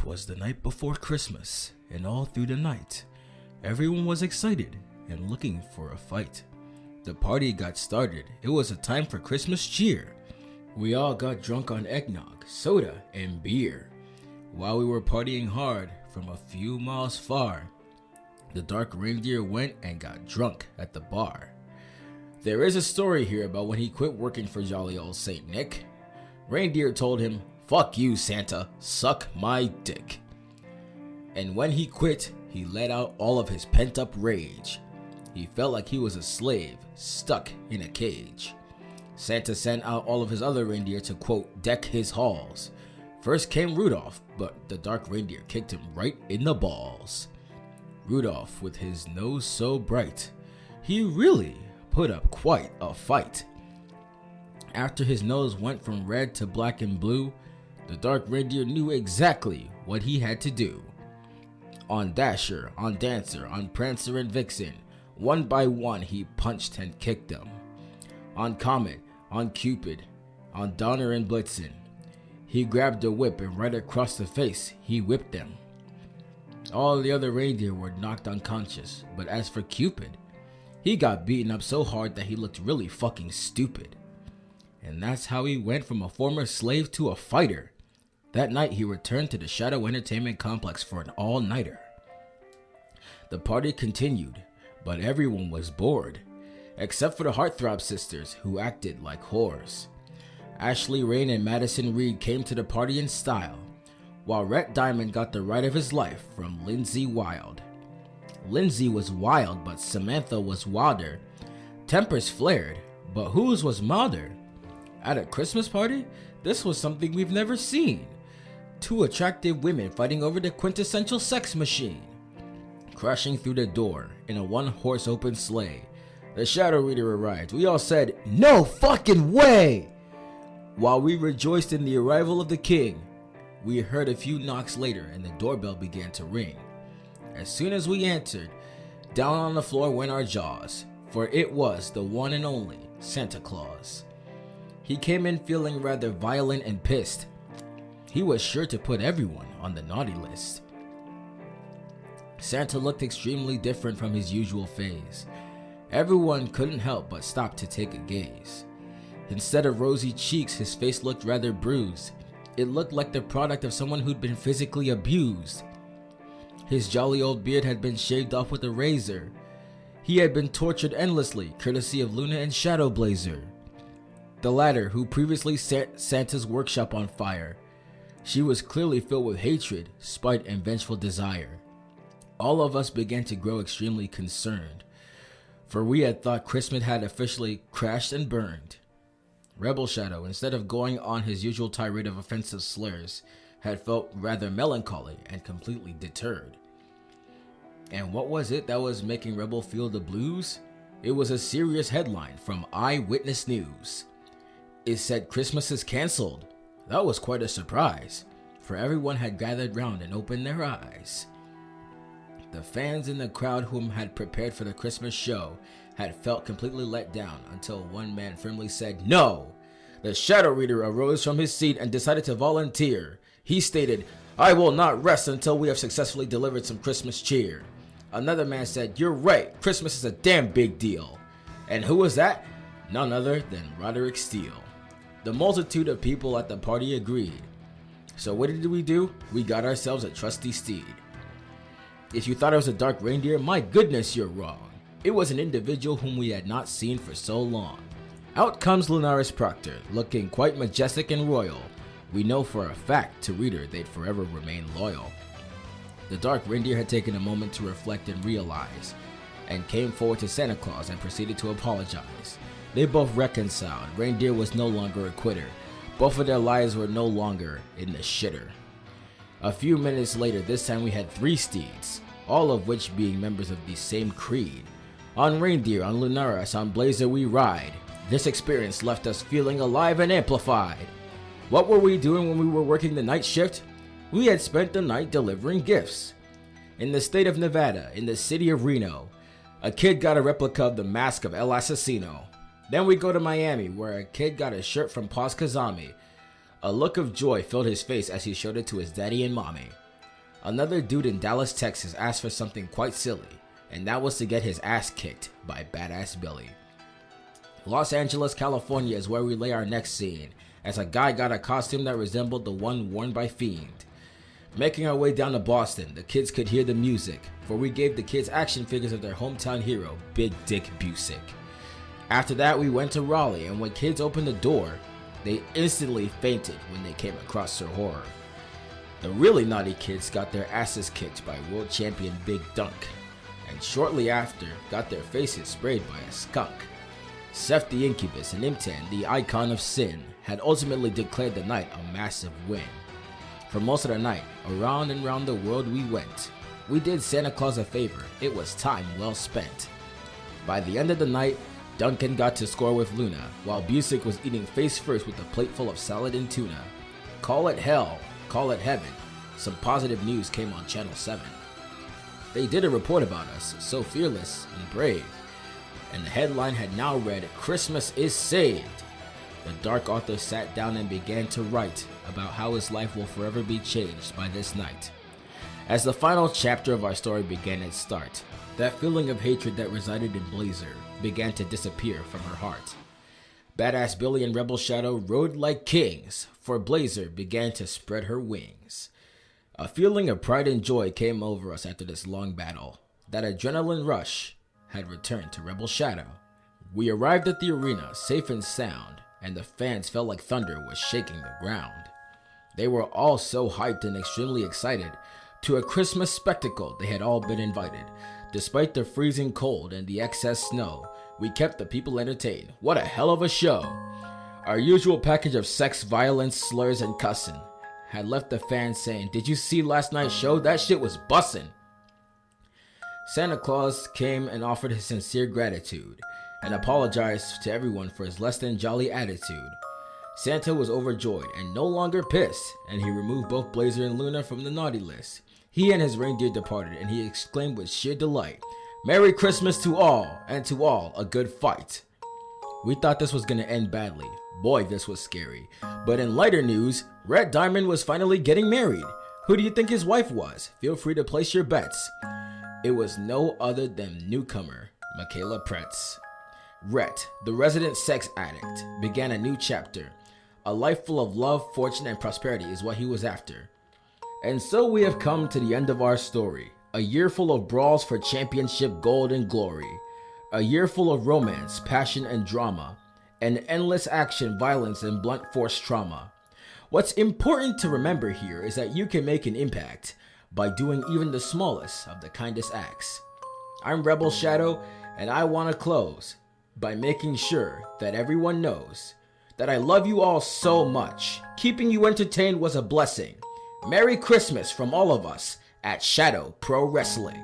was the night before Christmas, and all through the night, everyone was excited and looking for a fight. The party got started. It was a time for Christmas cheer. We all got drunk on eggnog, soda, and beer. While we were partying hard from a few miles far, the dark reindeer went and got drunk at the bar. There is a story here about when he quit working for jolly old Saint Nick. Reindeer told him, "Fuck you, Santa, suck my dick." And when he quit, he let out all of his pent-up rage. He felt like he was a slave, stuck in a cage. Santa sent out all of his other reindeer to, quote, deck his halls. First came Rudolph, but the dark reindeer kicked him right in the balls. Rudolph, with his nose so bright, he really put up quite a fight. After his nose went from red to black and blue, the dark reindeer knew exactly what he had to do. On Dasher, on Dancer, on Prancer and Vixen, one by one he punched and kicked them. On Comet, on Cupid, on Donner and Blitzen, he grabbed a whip and right across the face he whipped them. All the other reindeer were knocked unconscious, but as for Cupid, he got beaten up so hard that he looked really fucking stupid. And that's how he went from a former slave to a fighter. That night he returned to the Shadow Entertainment Complex for an all-nighter. The party continued, but everyone was bored, except for the Heartthrob sisters, who acted like whores. Ashley Rain and Madison Reed came to the party in style, while Rhett Diamond got the ride of his life from Lindsay Wild. Lindsay was wild, but Samantha was wilder. Tempers flared, but whose was milder? At a Christmas party, this was something we've never seen. Two attractive women fighting over the quintessential sex machine. Crashing through the door in a one-horse open sleigh, the Shadow Reader arrived. We all said, "No fucking way!" While we rejoiced in the arrival of the king, we heard a few knocks later and the doorbell began to ring. As soon as we answered, down on the floor went our jaws, for it was the one and only Santa Claus. He came in feeling rather violent and pissed. He was sure to put everyone on the naughty list. Santa looked extremely different from his usual phase. Everyone couldn't help but stop to take a gaze. Instead of rosy cheeks, his face looked rather bruised. It looked like the product of someone who'd been physically abused. His jolly old beard had been shaved off with a razor. He had been tortured endlessly, courtesy of Luna and Shadow Blazer, the latter who previously set Santa's workshop on fire. She was clearly filled with hatred, spite, and vengeful desire. All of us began to grow extremely concerned, for we had thought Christmas had officially crashed and burned. Rebel Shadow, instead of going on his usual tirade of offensive slurs, had felt rather melancholy and completely deterred. And what was it that was making Rebel feel the blues? It was a serious headline from Eyewitness News. It said Christmas is cancelled. That was quite a surprise, for everyone had gathered round and opened their eyes. The fans in the crowd whom had prepared for the Christmas show had felt completely let down until one man firmly said, "No!" The Shadow Reader arose from his seat and decided to volunteer. He stated, "I will not rest until we have successfully delivered some Christmas cheer." Another man said, "You're right, Christmas is a damn big deal." And who was that? None other than Roderick Steele. The multitude of people at the party agreed. So what did we do? We got ourselves a trusty steed. If you thought it was a dark reindeer, my goodness, you're wrong. It was an individual whom we had not seen for so long. Out comes Lunaris Proctor, looking quite majestic and royal. We know for a fact to Reader they'd forever remain loyal. The dark reindeer had taken a moment to reflect and realize, and came forward to Santa Claus and proceeded to apologize. They both reconciled. Reindeer was no longer a quitter. Both of their lives were no longer in the shitter. A few minutes later, this time we had 3 steeds, all of which being members of the same creed. On Reindeer, on Lunaris, on Blazer we ride. This experience left us feeling alive and amplified. What were we doing when we were working the night shift? We had spent the night delivering gifts. In the state of Nevada, in the city of Reno, a kid got a replica of the mask of El Asesino. Then we go to Miami, where a kid got a shirt from Paz Kazami. A look of joy filled his face as he showed it to his daddy and mommy. Another dude in Dallas, Texas asked for something quite silly, and that was to get his ass kicked by Badass Billy. Los Angeles, California is where we lay our next scene, as a guy got a costume that resembled the one worn by Fiend. Making our way down to Boston, the kids could hear the music, for we gave the kids action figures of their hometown hero, Big Dick Busick. After that, we went to Raleigh, and when kids opened the door, they instantly fainted when they came across Sir Horror. The really naughty kids got their asses kicked by world champion Big Dunk, and shortly after got their faces sprayed by a skunk. Seth the Incubus and Imtan, the icon of sin, had ultimately declared the night a massive win. For most of the night, around and round the world we went. We did Santa Claus a favor, it was time well spent. By the end of the night, Duncan got to score with Luna, while Busick was eating face first with a plate full of salad and tuna. Call it hell, call it heaven. Some positive news came on Channel 7. They did a report about us, so fearless and brave. And the headline had now read, "Christmas is saved." The dark author sat down and began to write about how his life will forever be changed by this night. As the final chapter of our story began its start, that feeling of hatred that resided in Blazer began to disappear from her heart. Badass Billy and Rebel Shadow rode like kings, for Blazer began to spread her wings. A feeling of pride and joy came over us after this long battle. That adrenaline rush had returned to Rebel Shadow. We arrived at the arena safe and sound, and the fans felt like thunder was shaking the ground. They were all so hyped and extremely excited. To a Christmas spectacle they had all been invited. Despite the freezing cold and the excess snow, we kept the people entertained. What a hell of a show! Our usual package of sex, violence, slurs, and cussing had left the fans saying, "Did you see last night's show? That shit was bussin'." Santa Claus came and offered his sincere gratitude and apologized to everyone for his less than jolly attitude. Santa was overjoyed and no longer pissed, and he removed both Blazer and Luna from the naughty list. He and his reindeer departed, and he exclaimed with sheer delight, "Merry Christmas to all, and to all a good fight." We thought this was going to end badly. Boy, this was scary. But in lighter news, Red Diamond was finally getting married. Who do you think his wife was? Feel free to place your bets. It was no other than newcomer Michaela Pretz. Rhett, the resident sex addict, began a new chapter. A life full of love, fortune, and prosperity is what he was after. And so we have come to the end of our story. A year full of brawls for championship gold and glory. A year full of romance, passion, and drama. And endless action, violence, and blunt force trauma. What's important to remember here is that you can make an impact by doing even the smallest of the kindest acts. I'm Rebel Shadow, and I want to close by making sure that everyone knows that I love you all so much. Keeping you entertained was a blessing. Merry Christmas from all of us at Shadow Pro Wrestling.